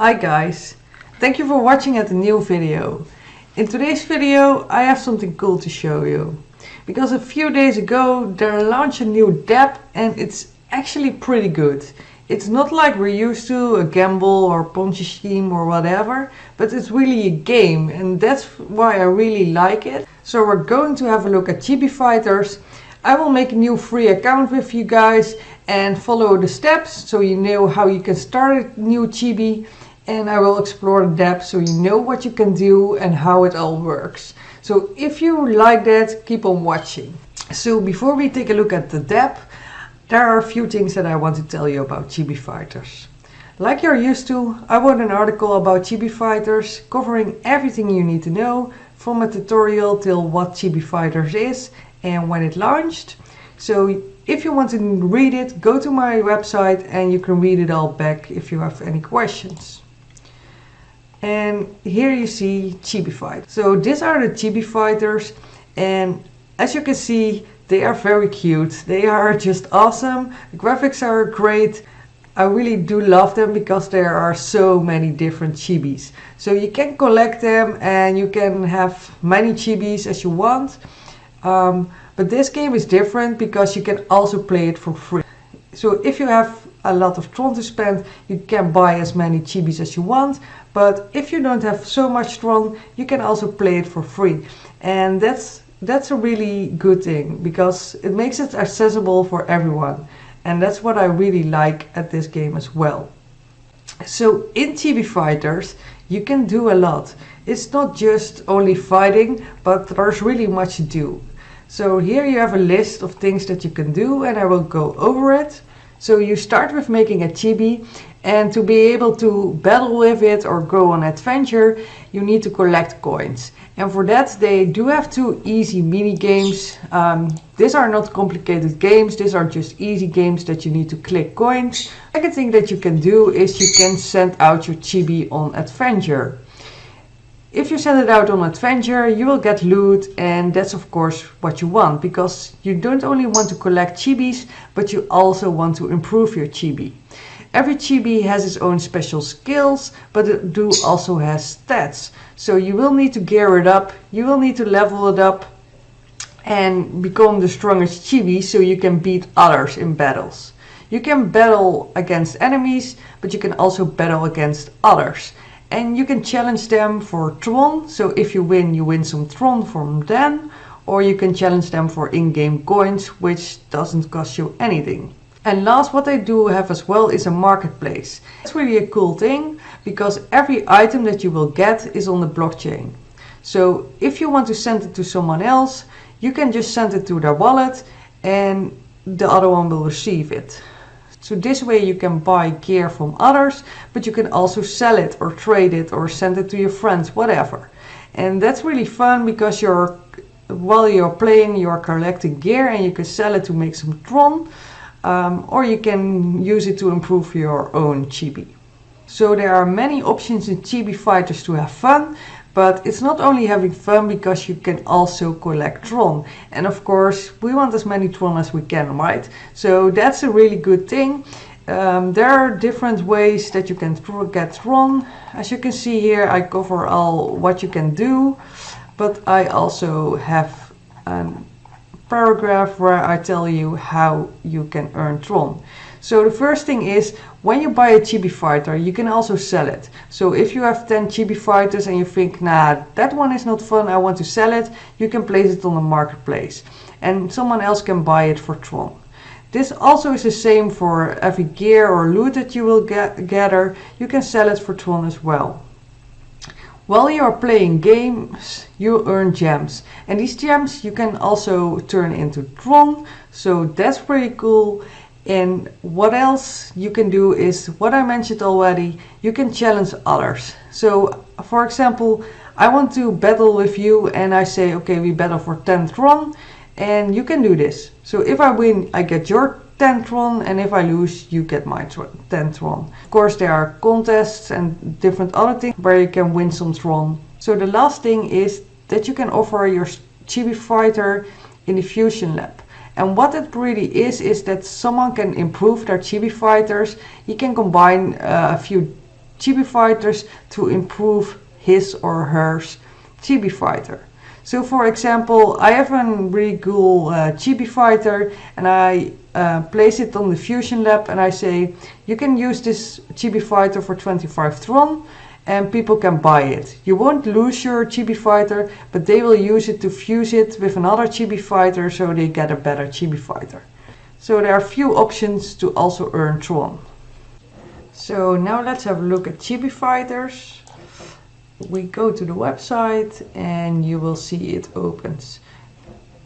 Hi guys, thank you for watching at the new video. In today's video I have something cool to show you. Because a few days ago they launched a new DApp and it's actually pretty good. It's not like we're used to a gamble or Ponzi scheme or whatever, but it's really a game and that's why I really like it. So we're going to have a look at Chibi Fighters. I will make a new free account with you guys and follow the steps so you know how you can start a new Chibi. And I will explore the DAPPS so you know what you can do and how it all works. So if you like that, keep on watching. So before we take a look at the DApp, there are a few things that I want to tell you about Chibi Fighters. Like you're used to, I wrote an article about Chibi Fighters covering everything you need to know, from a tutorial till what Chibi Fighters is and when it launched. So if you want to read it, go to my website and you can read it all back if you have any questions. And here you see Chibi Fighters. So these are the Chibi Fighters, and as you can see they are very cute. They are just awesome. The graphics are great. I really do love them because there are so many different Chibis. So you can collect them and you can have many Chibis as you want. But this game is different because you can also play it for free. So if you have a lot of Tron to spend, you can buy as many Chibis as you want. But if you don't have so much Tron, you can also play it for free. And that's a really good thing because it makes it accessible for everyone. And that's what I really like at this game as well. So in Chibi Fighters, you can do a lot. It's not just only fighting, but there's really much to do. So here you have a list of things that you can do and I will go over it. So you start with making a Chibi, and to be able to battle with it or go on adventure, you need to collect coins. And for that they do have two easy mini games. These are not complicated games, these are just easy games that you need to collect coins. The second thing that you can do is you can send out your Chibi on adventure. If you send it out on adventure, you will get loot, and that's of course what you want, because you don't only want to collect Chibis, but you also want to improve your Chibi. Every Chibi has its own special skills, but it also has stats. So you will need to gear it up, you will need to level it up and become the strongest Chibi so you can beat others in battles. You can battle against enemies, but you can also battle against others. And you can challenge them for Tron, so if you win some Tron from them, or you can challenge them for in-game coins, which doesn't cost you anything. And last, what they do have as well is a marketplace. It's really a cool thing, because every item that you will get is on the blockchain. So if you want to send it to someone else, you can just send it to their wallet and the other one will receive it. So this way you can buy gear from others, but you can also sell it or trade it or send it to your friends, whatever. And that's really fun because while you're playing, you're collecting gear and you can sell it to make some Tron, or you can use it to improve your own Chibi. So there are many options in Chibi Fighters to have fun, but it's not only having fun because you can also collect Tron. And of course, we want as many Tron as we can, right? So that's a really good thing. There are different ways that you can get Tron. As you can see here, I cover all what you can do, but I also have a paragraph where I tell you how you can earn Tron. So the first thing is, when you buy a Chibi Fighter, you can also sell it. So if you have 10 Chibi Fighters and you think, nah, that one is not fun, I want to sell it, you can place it on the marketplace. And someone else can buy it for Tron. This also is the same for every gear or loot that you will gather, you can sell it for Tron as well. While you are playing games, you earn gems. And these gems you can also turn into Tron, so that's pretty cool. And what else you can do is what I mentioned already, you can challenge others. So for example, I want to battle with you and I say, okay, we battle for 10 Tron, and you can do this. So if I win, I get your 10 Tron, and if I lose, you get my 10 Tron. Of course, there are contests and different other things where you can win some Tron. So the last thing is that you can offer your Chibi Fighter in the Fusion Lab. And what it really is that someone can improve their Chibi Fighters. He can combine a few Chibi fighters to improve his or her Chibi fighter. So for example, I have a really cool Chibi fighter and I place it on the Fusion Lab and I say you can use this Chibi fighter for 25 Tron and people can buy it. You won't lose your Chibi fighter, but they will use it to fuse it with another Chibi fighter so they get a better Chibi fighter. So there are a few options to also earn Tron. So now let's have a look at Chibi fighters. We go to the website and you will see it opens.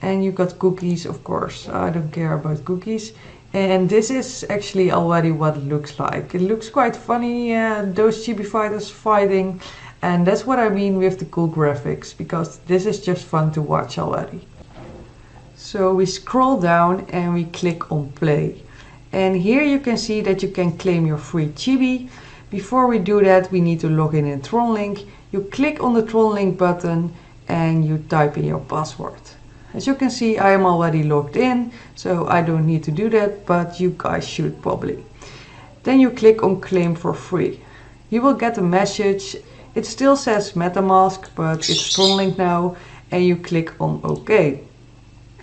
And you got cookies, of course. I don't care about cookies. And this is actually already what it looks like. It looks quite funny, those Chibi fighters fighting. And that's what I mean with the cool graphics, because this is just fun to watch already. So we scroll down and we click on play. And here you can see that you can claim your free Chibi. Before we do that, we need to log in Tron Link. You click on the Tron Link button and you type in your password. As you can see, I am already logged in, so I don't need to do that, but you guys should probably. Then you click on claim for free. You will get a message. It still says MetaMask, but it's Tron Link now, and you click on OK.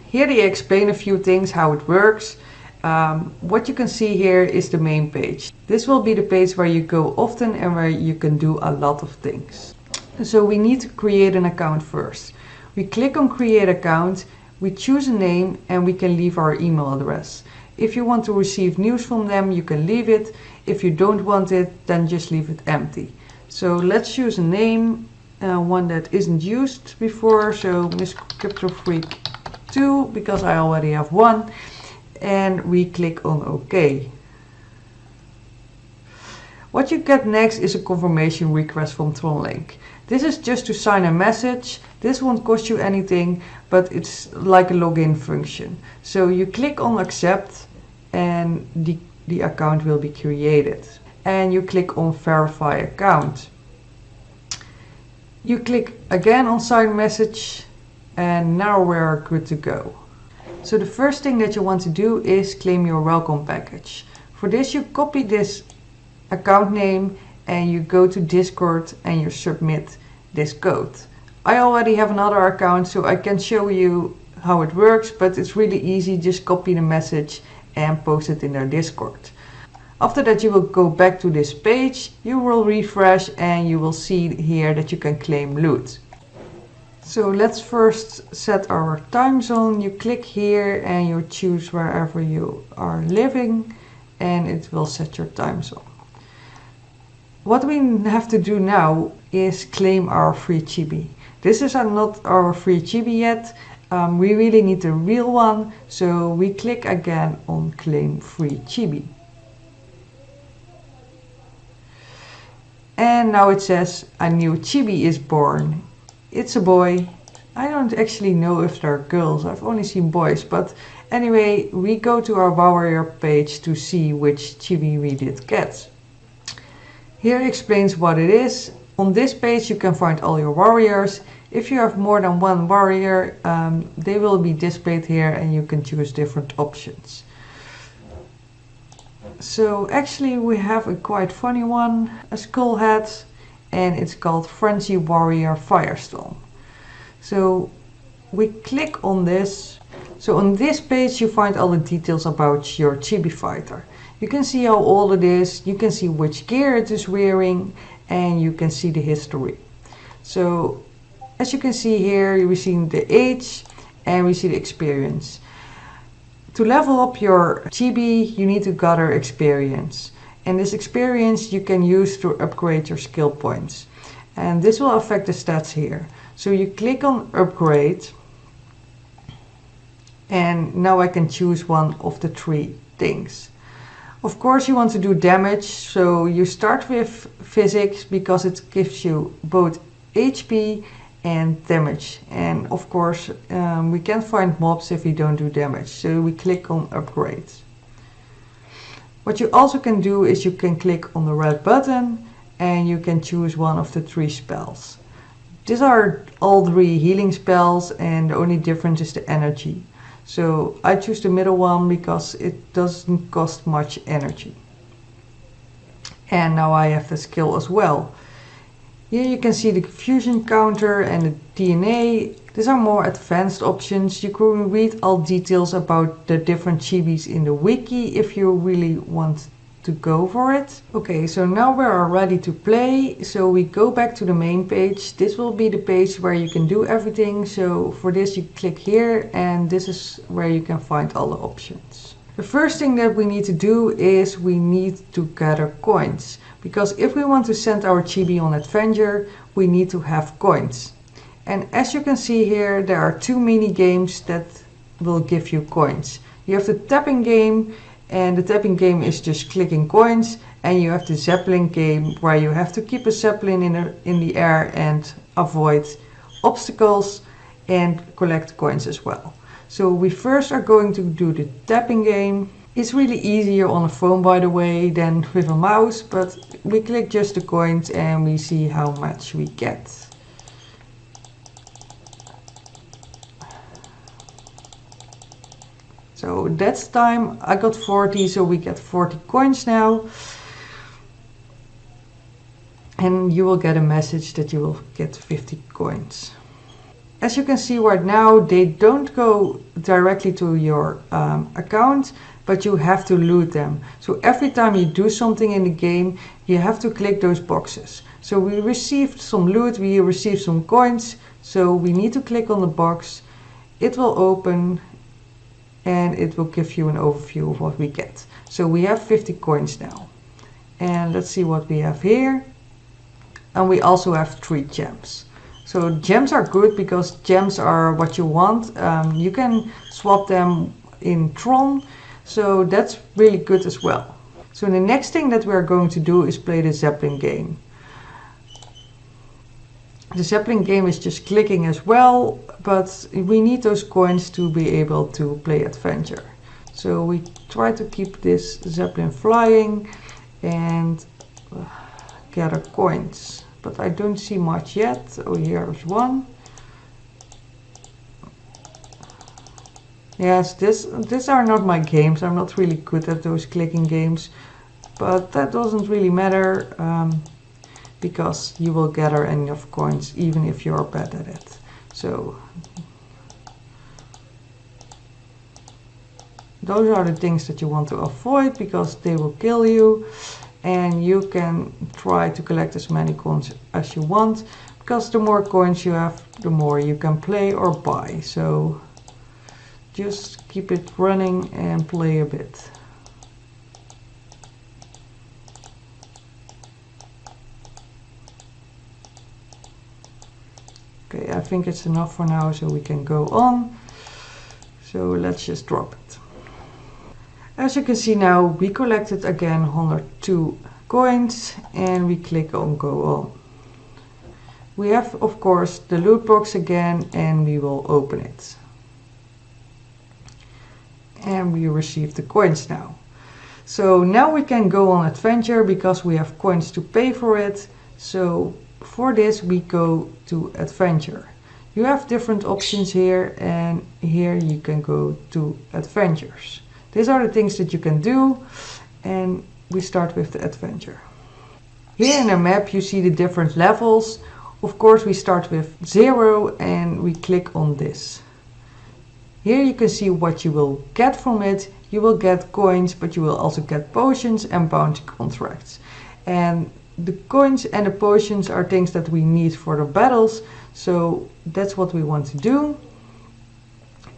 Here they explain a few things, how it works. What you can see here is the main page. This will be the page where you go often and where you can do a lot of things. So we need to create an account first. We click on create account, we choose a name and we can leave our email address. If you want to receive news from them, you can leave it. If you don't want it, then just leave it empty. So let's choose a name, one that isn't used before. So Miss Cryptofreak 2, because I already have one. And we click on OK. What you get next is a confirmation request from Tron Link. This is just to sign a message. This won't cost you anything, but it's like a login function. So you click on accept and the account will be created. And you click on verify account. You click again on sign message and now we're good to go. So the first thing that you want to do is claim your welcome package. For this you copy this account name and you go to Discord and you submit this code. I already have another account so I can show you how it works, but it's really easy. Just copy the message and post it in their Discord. After that you will go back to this page, you will refresh and you will see here that you can claim loot. So let's first set our time zone. You click here and you choose wherever you are living and it will set your time zone. What we have to do now is claim our free Chibi. This is not our free Chibi yet. We really need the real one, so we click again on claim free Chibi. And now it says a new Chibi is born. It's a boy. I don't actually know if they're girls. I've only seen boys, but anyway, we go to our warrior page to see which Chibi we did get. Here it explains what it is. On this page you can find all your warriors. If you have more than one warrior, they will be displayed here and you can choose different options. So actually we have a quite funny one, a skull head, and it's called Frenzy Warrior Firestorm. So we click on this. So on this page you find all the details about your Chibi fighter. You can see how old it is, you can see which gear it is wearing, and you can see the history. So as you can see here, we see the age and we see the experience. To level up your Chibi, you need to gather experience. And this experience you can use to upgrade your skill points. And this will affect the stats here. So you click on upgrade. And now I can choose one of the three things. Of course you want to do damage, so you start with physics because it gives you both HP and damage. And of course we can't find mobs if we don't do damage, so we click on upgrade. What you also can do is you can click on the red button and you can choose one of the three spells. These are all three healing spells and the only difference is the energy. So I choose the middle one because it doesn't cost much energy. And now I have the skill as well. Here you can see the fusion counter and the DNA. These are more advanced options. You can read all details about the different chibis in the wiki if you really want to go for it. Okay, so now we are ready to play. So we go back to the main page. This will be the page where you can do everything. So for this you click here and this is where you can find all the options. The first thing that we need to do is we need to gather coins. Because if we want to send our chibi on adventure, we need to have coins. And as you can see here, there are two mini games that will give you coins. You have the tapping game, and the tapping game is just clicking coins. And you have the zeppelin game, where you have to keep a zeppelin in the air and avoid obstacles and collect coins as well. So we first are going to do the tapping game. It's really easier on a phone, by the way, than with a mouse, but we click just the coins and we see how much we get. So that's time. I got 40, so we get 40 coins now. And you will get a message that you will get 50 coins. As you can see right now, they don't go directly to your account, but you have to loot them. So every time you do something in the game, you have to click those boxes. So we received some loot, we received some coins, so we need to click on the box. It will open and it will give you an overview of what we get. So we have 50 coins now. And let's see what we have here. And we also have 3 gems. So gems are good because gems are what you want. You can swap them in Tron, so that's really good as well. So the next thing that we're going to do is play the zeppelin game. The zeppelin game is just clicking as well, but we need those coins to be able to play adventure. So we try to keep this zeppelin flying and gather coins. But I don't see much yet. Oh, here's one. Yes, these are not my games. I'm not really good at those clicking games. But that doesn't really matter because you will gather enough coins even if you're bad at it. So those are the things that you want to avoid because they will kill you. And you can try to collect as many coins as you want, because the more coins you have, the more you can play or buy. So just keep it running and play a bit. Okay, I think it's enough for now, so we can go on. So let's just drop it. As you can see now, we collected again 102 coins and we click on go on. We have of course the loot box again and we will open it. And we receive the coins now. So now we can go on adventure because we have coins to pay for it. So for this we go to adventure. You have different options here and here you can go to adventures. These are the things that you can do, and we start with the adventure. Here in the map you see the different levels. Of course we start with 0 and we click on this. Here you can see what you will get from it. You will get coins, but you will also get potions and bounty contracts. And the coins and the potions are things that we need for the battles, so that's what we want to do.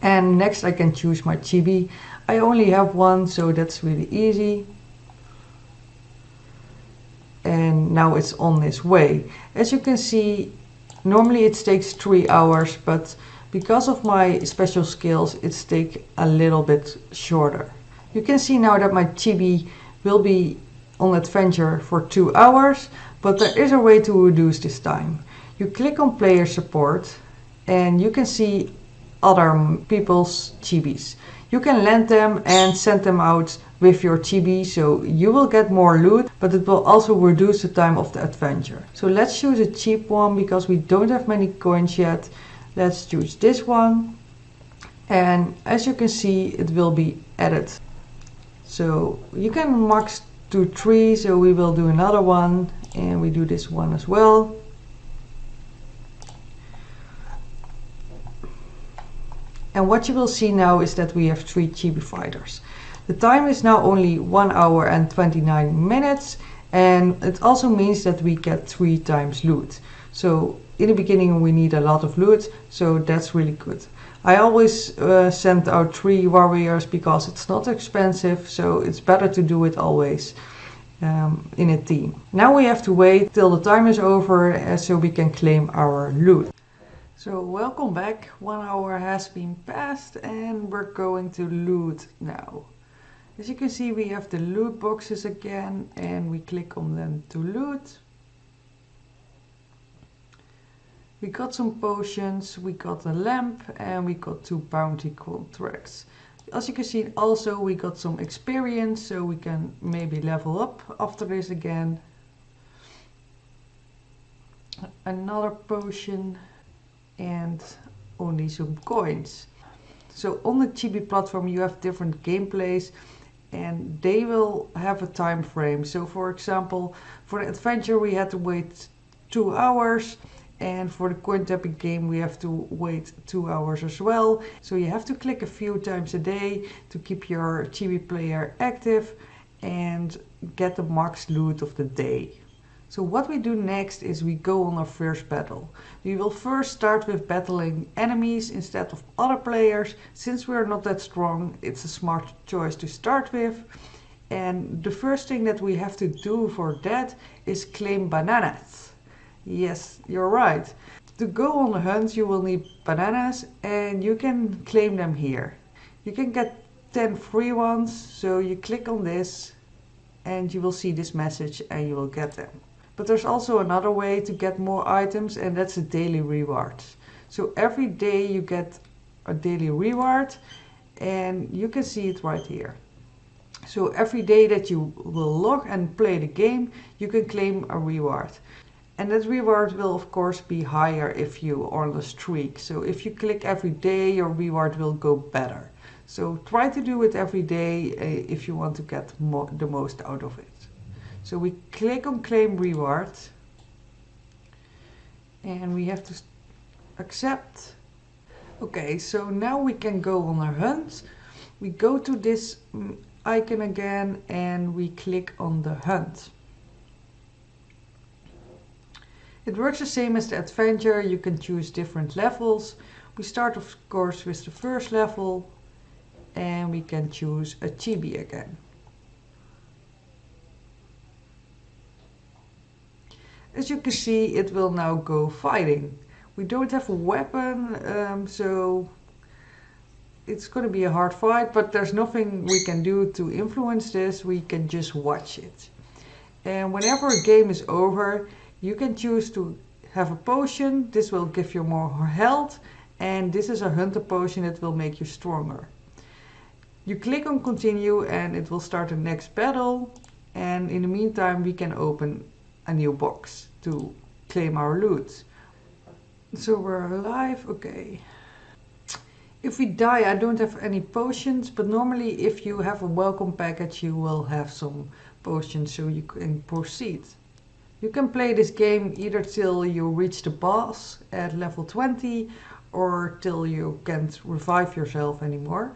And next I can choose my chibi. I only have one, so that's really easy. And now it's on its way. As you can see, normally it takes 3 hours, but because of my special skills, it's take a little bit shorter. You can see now that my chibi will be on adventure for 2 hours, but there is a way to reduce this time. You click on player support and you can see other people's chibis. You can lend them and send them out with your chibi, so you will get more loot, but it will also reduce the time of the adventure. So let's choose a cheap one because we don't have many coins yet. Let's choose this one. And as you can see, it will be added. So you can max do 3, so we will do another one, and we do this one as well. And what you will see now is that we have 3 Chibi fighters. The time is now only 1 hour and 29 minutes, and it also means that we get 3 times loot. So in the beginning we need a lot of loot, so that's really good. I always send out 3 warriors because it's not expensive, so it's better to do it always in a team. Now we have to wait till the time is over so we can claim our loot. So welcome back, 1 hour has been passed and we're going to loot now. As you can see, we have the loot boxes again and we click on them to loot. We got some potions, we got a lamp and we got 2 bounty contracts. As you can see also we got some experience, so we can maybe level up after this again. Another potion. And only some coins. So on the Chibi platform you have different gameplays and they will have a time frame. So for example, for the adventure we had to wait 2 hours, and for the coin tapping game we have to wait 2 hours as well. So you have to click a few times a day to keep your Chibi player active and get the max loot of the day. So what we do next is we go on our first battle. We will first start with battling enemies instead of other players. Since we are not that strong, it's a smart choice to start with. And the first thing that we have to do for that is claim bananas. Yes, you're right. To go on the hunt you will need bananas and you can claim them here. You can get 10 free ones, so you click on this and you will see this message and you will get them. But there's also another way to get more items, and that's a daily reward. So every day you get a daily reward and you can see it right here. So every day that you will log and play the game, you can claim a reward. And that reward will of course be higher if you are on a streak. So if you click every day, your reward will go better. So try to do it every day if you want to get the most out of it. So we click on claim reward and we have to accept. Okay, so now we can go on our hunt. We go to this icon again and we click on the hunt. It works the same as the adventure. You can choose different levels. We start of course with the first level and we can choose a Chibi again. As you can see, it will now go fighting. We don't have a weapon, so it's going to be a hard fight, but there's nothing we can do to influence this. We can just watch it. And whenever a game is over, you can choose to have a potion. This will give you more health, and this is a hunter potion that will make you stronger. You click on continue and it will start the next battle, and in the meantime we can open a new box to claim our loot. So we're alive, okay. If we die, I don't have any potions, but normally if you have a welcome package you will have some potions so you can proceed. You can play this game either till you reach the boss at level 20 or till you can't revive yourself anymore.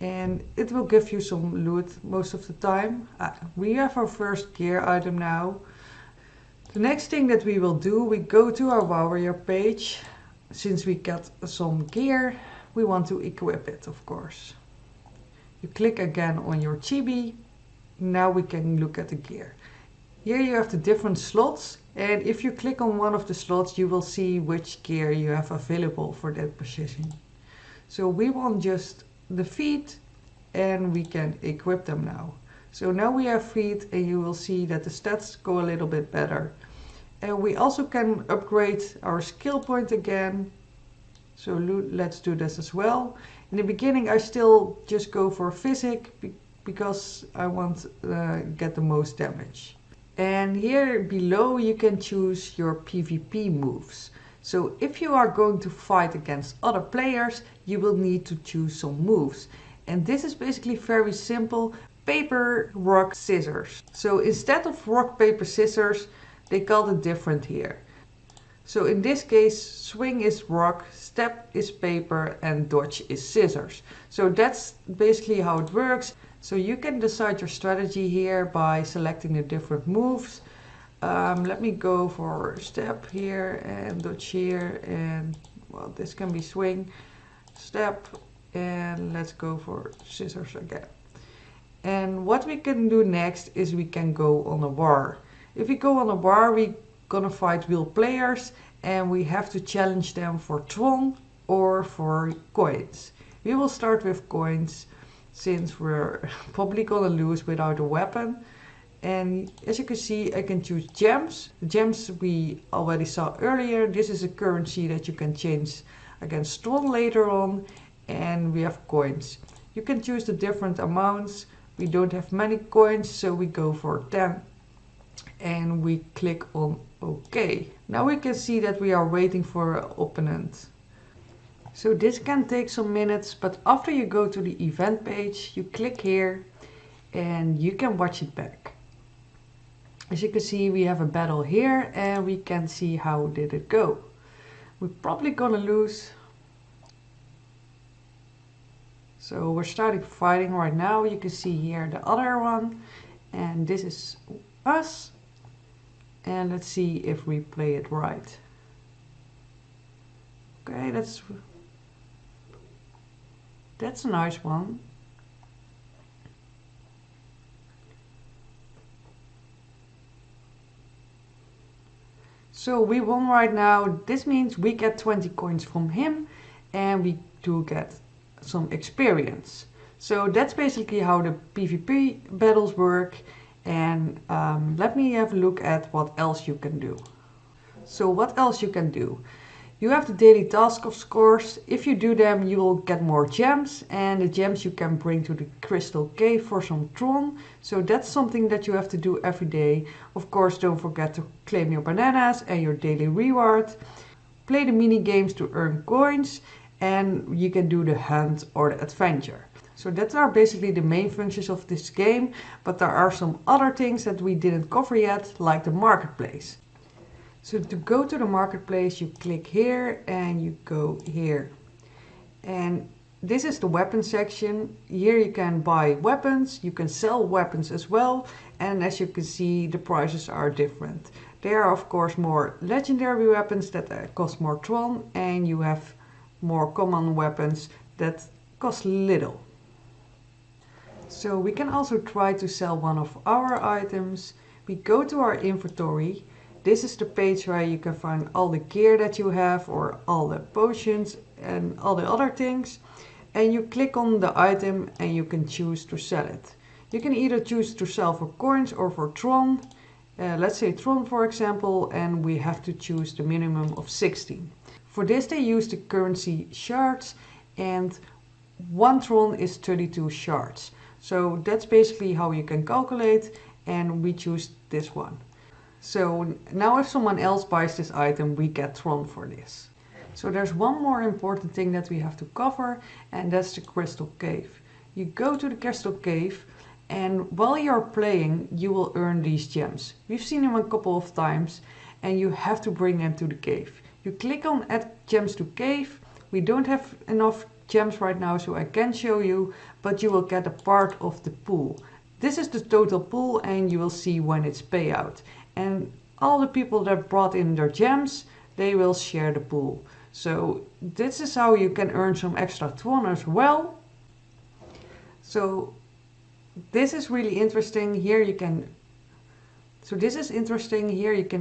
And it will give you some loot most of the time. We have our first gear item now. The next thing that we will do, we go to our warrior page. Since we got some gear, we want to equip it, of course. You click again on your Chibi. Now we can look at the gear. Here you have the different slots, and if you click on one of the slots you will see which gear you have available for that position. So we want just the feet and we can equip them now. So now we have feet and you will see that the stats go a little bit better. And we also can upgrade our skill point again. So let's do this as well. In the beginning I still just go for physic because I want to get the most damage. And here below you can choose your PvP moves. So if you are going to fight against other players, you will need to choose some moves. And this is basically very simple, paper, rock, scissors. So instead of rock, paper, scissors, they called it different here. So in this case, swing is rock, step is paper, and dodge is scissors. So that's basically how it works. So you can decide your strategy here by selecting the different moves. Let me go for step here and dodge here, and well, this can be swing, step, and let's go for scissors again. And what we can do next is we can go on a bar. If we go on a bar, we're gonna fight real players and we have to challenge them for Tron or for coins. We will start with coins since we're probably gonna lose without a weapon. And as you can see, I can choose gems. The gems we already saw earlier. This is a currency that you can change against Tron later on. And we have coins. You can choose the different amounts. We don't have many coins, so we go for 10. And we click on OK. Now we can see that we are waiting for an opponent. So this can take some minutes, but after you go to the event page, you click here and you can watch it back. As you can see, we have a battle here and we can see how did it go. We're probably gonna lose. So we're starting fighting right now. You can see here the other one, and this is us. And let's see if we play it right. Okay, that's a nice one. So we won right now. This means we get 20 coins from him and we do get some experience. So that's basically how the PvP battles work. And let me have a look at what else you can do. So what else you can do? You have the daily task, of course. If you do them, you will get more gems, and the gems you can bring to the crystal cave for some Tron. So that's something that you have to do every day. Of course, don't forget to claim your bananas and your daily reward. Play the mini games to earn coins, and you can do the hunt or the adventure. So that are basically the main functions of this game, but there are some other things that we didn't cover yet, like the marketplace. So to go to the marketplace, you click here and you go here. And this is the weapon section. Here you can buy weapons, you can sell weapons as well. And as you can see, the prices are different. There are of course more legendary weapons that cost more Tron, and you have more common weapons that cost little. So we can also try to sell one of our items. We go to our inventory. This is the page where you can find all the gear that you have, or all the potions and all the other things. And you click on the item and you can choose to sell it. You can either choose to sell for coins or for Tron. Let's say Tron for example, and we have to choose the minimum of 16. For this they use the currency shards, and 1 Tron is 32 shards. So that's basically how you can calculate, and we choose this one. So now if someone else buys this item, we get Tron for this. So there's one more important thing that we have to cover, and that's the crystal cave. You go to the crystal cave, and while you're playing, you will earn these gems. We've seen them a couple of times, and you have to bring them to the cave. You click on add gems to cave. We don't have enough gems right now, so I can't show you, but you will get a part of the pool. This is the total pool, and you will see when it's payout. And all the people that brought in their gems, they will share the pool. So this is how you can earn some extra Tron as well. So this is really interesting. Here you can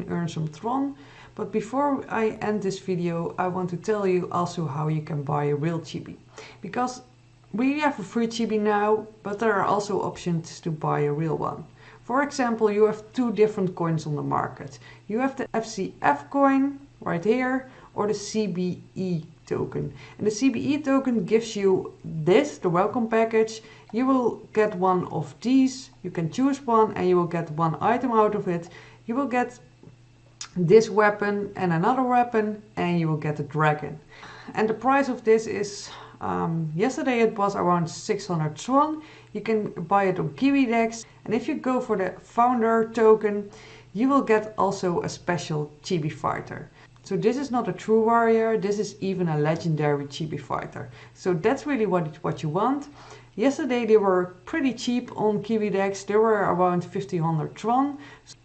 earn some Tron. But before I end this video, I want to tell you also how you can buy a real Chibi. Because we have a free Chibi now, but there are also options to buy a real one. For example, you have 2 different coins on the market. You have the FCF coin right here, or the CBE token. And the CBE token gives you this, the welcome package. You will get one of these. You can choose one and you will get one item out of it. You will get this weapon and another weapon, and you will get a dragon. And the price of this is Yesterday it was around 600 Tron. You can buy it on Chibi DAPPS, and if you go for the founder token, you will get also a special Chibi fighter. So this is not a true warrior, this is even a legendary Chibi fighter. So that's really what you want. Yesterday they were pretty cheap on Chibi DAPPS, they were around 1500 Tron.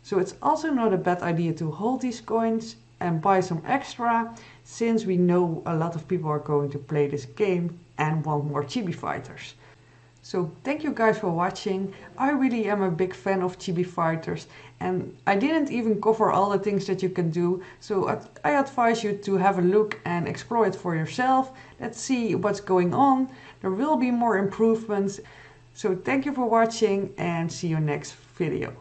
So it's also not a bad idea to hold these coins and buy some extra, since we know a lot of people are going to play this game and want more Chibi fighters. So thank you guys for watching. I really am a big fan of Chibi fighters, and I didn't even cover all the things that you can do, so I advise you to have a look and explore it for yourself. Let's see what's going on. There will be more improvements. So thank you for watching and see you next video.